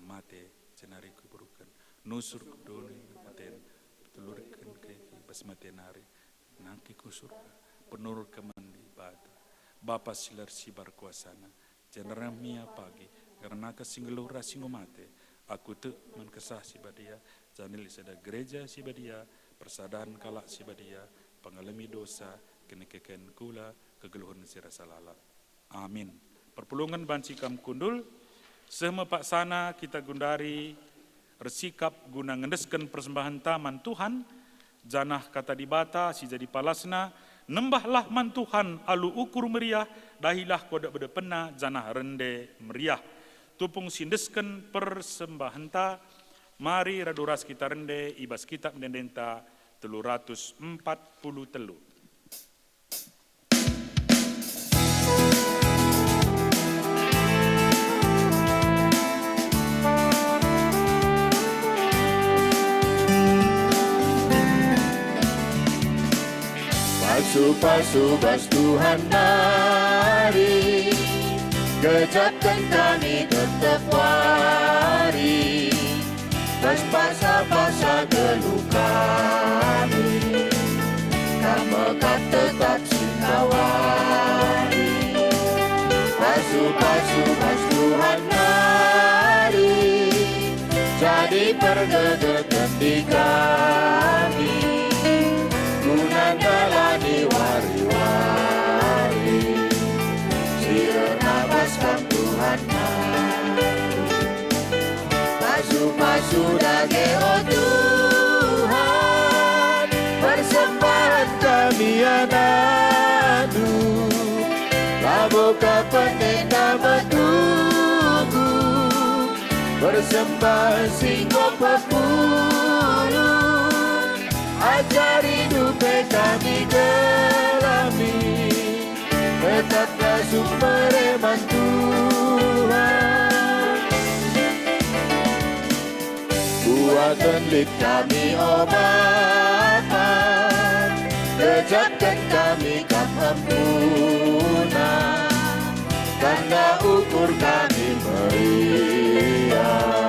Mate cenari kuburukan. Nusur kudoni maten. Telurkan kaki pas matenari. Nangki surga, penurut kemandi bata. Bapa silar sibar kuasana, jenera mia pagi, karena kesingelura singomate, aku tu menkesah si badia, janil sada gereja si badia, persadahan kalak si badia, pengalami dosa, kenekeken kula, kegeluhan sirasa lala. Amin. Perpulungan banci kam kundul, semua paksana kita gundari, resikap guna ngendeskan persembahan taman Tuhan, janah kata dibata si jadi palasna, nembahlah man Tuhan alu ukur meriah, dahilah kodak bedepena janah rende meriah. Tupung sindesken persembahan ta, Mari raduras kita rende ibas kitab mendenta 343. Pasu-pasu bas Tuhan mari, gejapkan kami tetap wari, bas basa-basa geluh kami, kamekat tetap singkawari. Pasu-pasu bas Tuhan mari, jadi pergegeten di kami, gunandalani wari-wari, sirna baskam Tuhan mari. Pasu-pasu dage oh Tuhan, persembahan kami anadu, labo kapetenda betunggu, persembahan singgo pepuluh, ajari dupe kami gelami, tetaplah sumber iman Tuhan. Buatan lip kami oh Bapa, gejapkan kami kamampunan, tanda ukur kami meriah,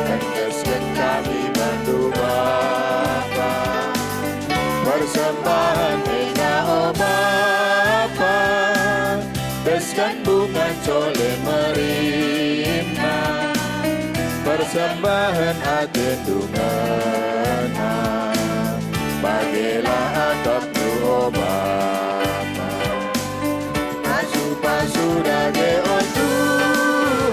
tenteskan kami bantu Bapa, persembahan ena oh Bapa, deskan bunga cole merina, persembahan adendungana, bagilah atap tu oh Bapa. Pasu-pasu dage oh Tuhan,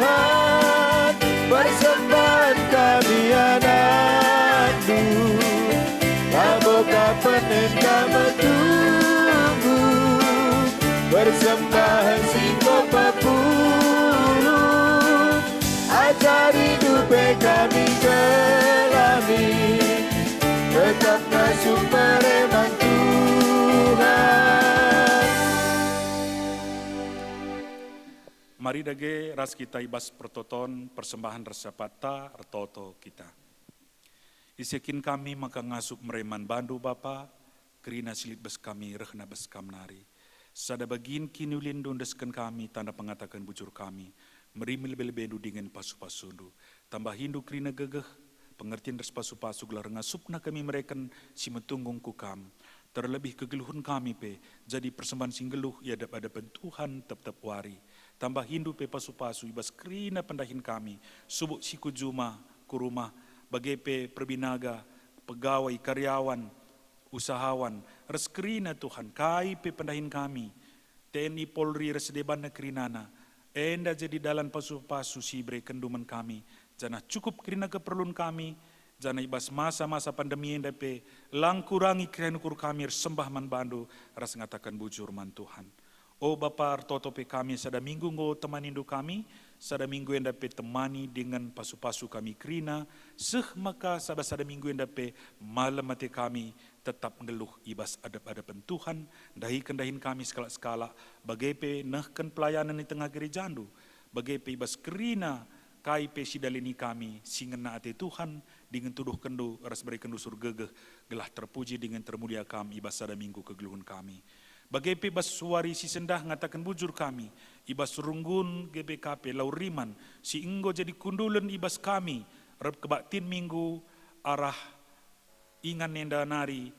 persembahan kami anadu, labo kapenen kami tunggu, persembahan singko pepuluh, ajari dupe kami gelami, tetaplah sumber iman Tuhan. Mari dage ras kita ibas pertoton persembahan resapata retoto kita. Isekin kami maka ngasup mereman bandu Bapa, kerina silit bes kami rehna bes kamnari. Sada bagin kini ulindun desken kami tanda pengatakan bujur kami, merimil belbedu dengan pasu-pasundu. Tambah hindu kerina gegeh, pengertian res pasu-pasu gelar ngasupna kami mereken si metunggung kukam. Terlebih kegeluhun kami pe, jadi persembahan singgeluh ya ada bentuhan tetap wari. Tambah hindu pe pasu-pasu ibas kerina pendahin kami, subuk siku juma kurumah, bagepe perbinaga, pegawai, karyawan, usahawan, reskerina Tuhan, kai pe pendahin kami, TNI Polri resdeban nekrinana, enda jadi dalan pasu-pasu sibre kenduman kami, jana cukup kerina keperluan kami, jana ibas masa-masa pandemi enda pe, lang kurangi kerenukur kami sembah man bandu, ras ngatakan bujur man Tuhan. Oh Bapa artoto pe kami sada minggu ngo temanindu kami, sada minggu yang dapat temani dengan pasu-pasu kami kerina, maka sada minggu yang dapat malam mati kami tetap ngeluh ibas adab-adaban Tuhan, dahin kami skala-skala, bagepe nehken pelayanan di tengah gerejandu, bagepe ibas kerina, kai pe sidalini kami, singena ate Tuhan, dengan tuduh kendu, ras beri kendu surgegeh, gelah terpuji dengan termulia kami ibas sada minggu kegeluhun kami. Bagepe bas suari si sendah ngatakan bujur kami, ibas runggun GBKP lauriman, si inggo jadi kundulen ibas kami, rep kebaktin minggu arah ingan nenda nari,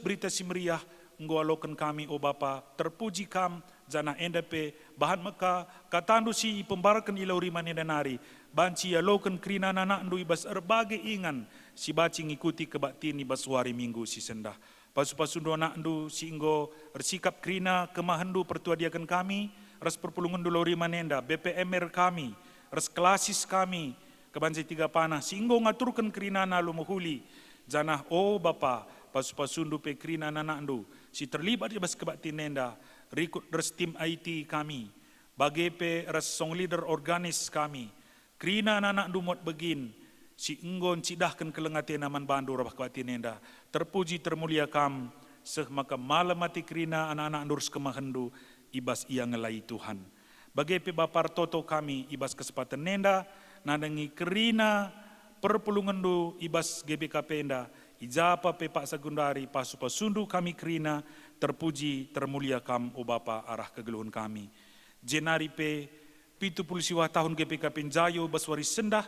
berita si meriah, enggo alokan kami o Bapa, terpuji kam, jana enda pe, bahan meka, katandu si pembarakan ilauriman nenda nari, banci alokan krina anak ndu ibas erbage ingan, si baci ngikuti kebaktin ibas suari minggu si sendah. Pasu-pasu anak ndu singgo bersikap krina kemahendu pertuadiakan kami, ras perpulungan dulori manenda, BPMR kami, ras klasis kami, kebanjai tiga panah, singgo ngaturkan krina nalu muhuli, janah oh Bapa, pasu-pasu ndu pe krina anak ndu, si terlibat di bas kebakti nenda, rikut ras tim IT kami, bagepe ras song leader organis kami, krina anak ndu mot begin, si enggon cidahkan kelengati naman bandu rabah kwati nenda. Terpuji termulia kam, seh maka malam mati kerina anak-anak ndurs kemahendu, ibas ia ngelai Tuhan. Bagai pe bapar toto kami, ibas kesempatan nenda, nadangi kerina perpulungandu, ibas GBK penda, ijapa pe Pak Sagundari, pasu-pasundu kami kerina, terpuji termulia kam, o Bapa arah kegeluhan kami. Jenari pe, 70 tahun GPK Penjayo baswari sendah,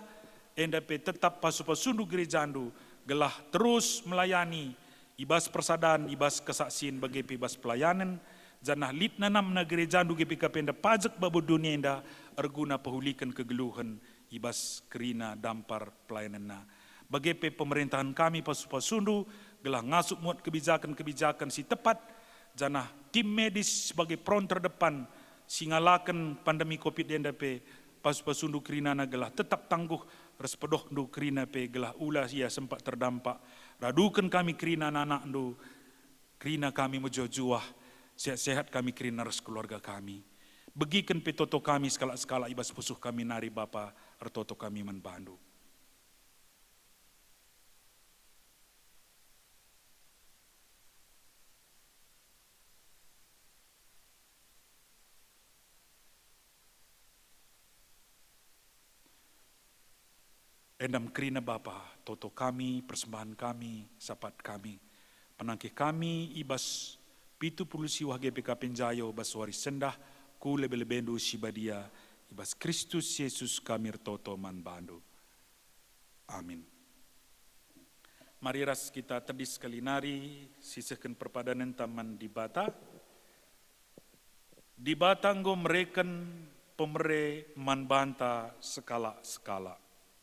enda pe tetap pasu-pasundu gerejandu, gelah terus melayani, ibas persadaan, ibas kesaksian bagi ibas pelayanan, janah lit nanam na gerejandu GPK Penda pajak babu dunia enda, erguna pehulikan kegeluhan, ibas kerina dampar pelayanan na. Bagi pemerintahan kami pasu-pasundu, gelah ngasuk muat kebijakan-kebijakan si tepat, janah tim medis sebagai peron terdepan, singalakan pandemi COVID enda pe, pasu-pasundu kerina na gelah tetap tangguh, respedoh ndu kerina pe gelah ulah ia sempat terdampak. Radukan kami kerina anak ndu, kerina kami mejojuah, sehat-sehat kami kerina res keluarga kami. Begikan pe toto kami skala-skala ibas pusuh kami nari Bapa, ertoto kami menbandu. Endam kerina Bapa, toto kami, persembahan kami, sapat kami. Penangkih kami, ibas 70 siwah GPK Penjayo, baswari sendah, ku lebe-lebendu sibadia, ibas Kristus Yesus kami toto manbandu. Amin. Mari ras kita tedis kalinari, sisihkan perpadanan taman di bata. Di batanggo mereken pemere manbanta skala-skala.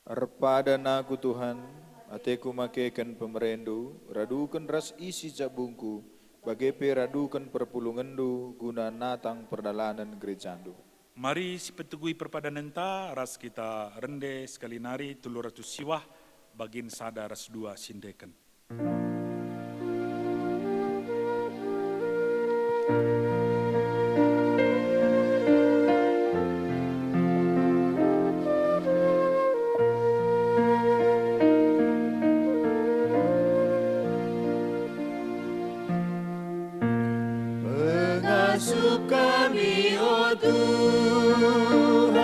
Arpadan aku Tuhan, ateku makekan pemerendu, radukan ras isi jabungku, bagepe radukan perpulungandu, guna natang perdalanan gerejandu. Mari si petugui perpadanan ta, ras kita rende sekali nari 300 siwah, bagin sada ras 2 sindekan. Pengasuh kami, oh Tuhan,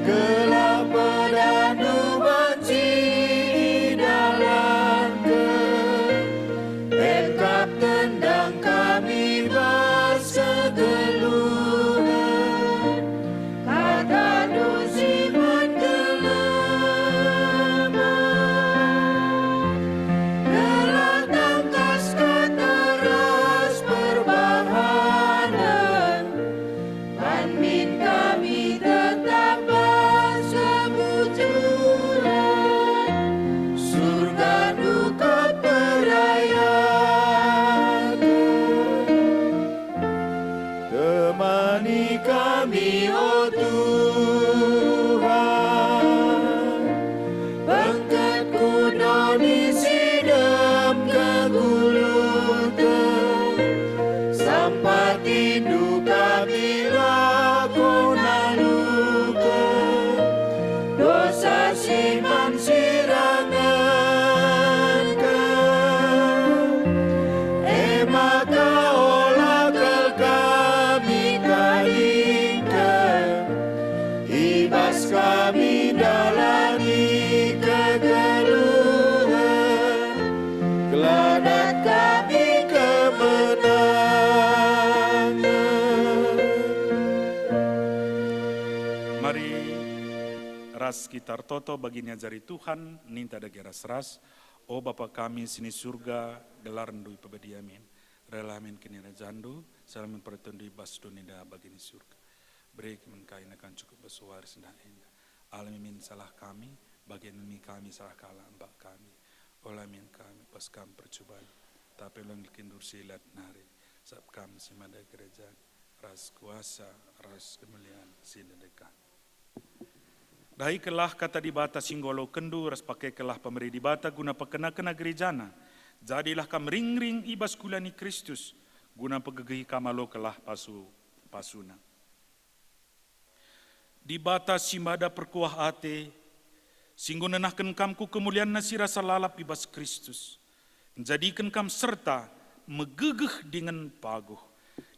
gelap berdandu banci dalam engkap tendang kami bersegeluhan, kata dusi mengelemah, gelap tangkas kata ras perbahanan, panmin kami tetap bersebujuran, surga duka perayaan. Temani kami, oh Tuhan, bangkat kudoni sidam kegulutan, sampai tindu kami lakona luka, dosa siman sirangan maka olah kami kalingkan, ibas kami dalani kegeluhan, geladat kami kemenangan. Mari ras kita toto baginya jari Tuhan, ninta dagi ras-ras, o Bapa kami sini surga, gelar ndui pebediamin, relamin kini rajandu, salamin pertundui bas dunia bagini surga. Beri kemenkain akan cukup bersuara sendah indah. Alamin salah kami, bagian mi kami salah kalah mbak kami. Olamin kami pas kami percobaan, tapi lang kindur silat nari, sab kami simada gereja, ras kuasa, ras kemuliaan sila dekat. Dahi kelah kata di bata singgolo kendu, ras pakai kelah pemeri di bata guna pekena-kena gerejana. Jadilah kam ring-ring ibas kulani Kristus, guna pegegehi kamalo kelah pasuna. Di bata simada perkuah ate, Singgo nenahkan kam ku kemuliaan nasi rasa lalap ibas Kristus. Jadikan kam serta megegeh dengan paguh.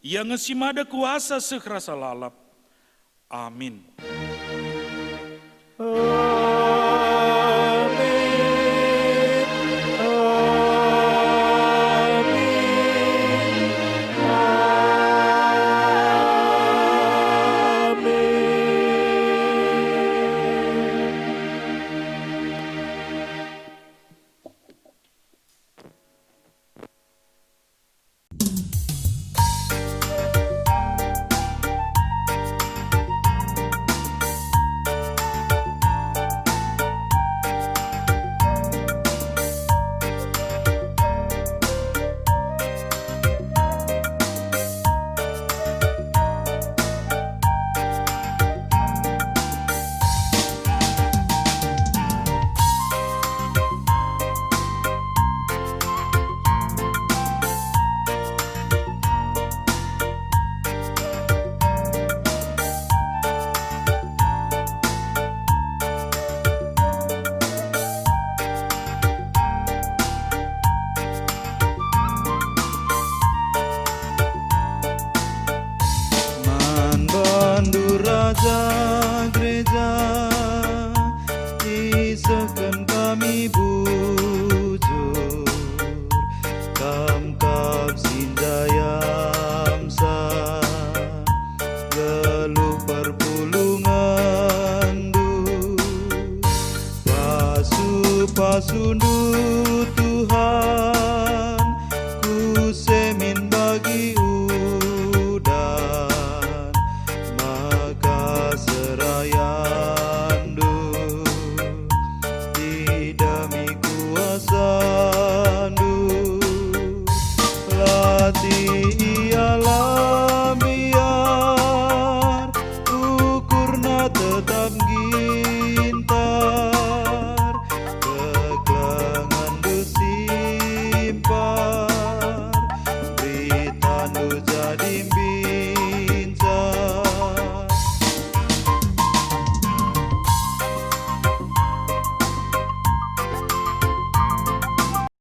Yang ngesimada kuasa sekerasa lalap. Amin. Raja gereja, isahkan kami bujur, kam kap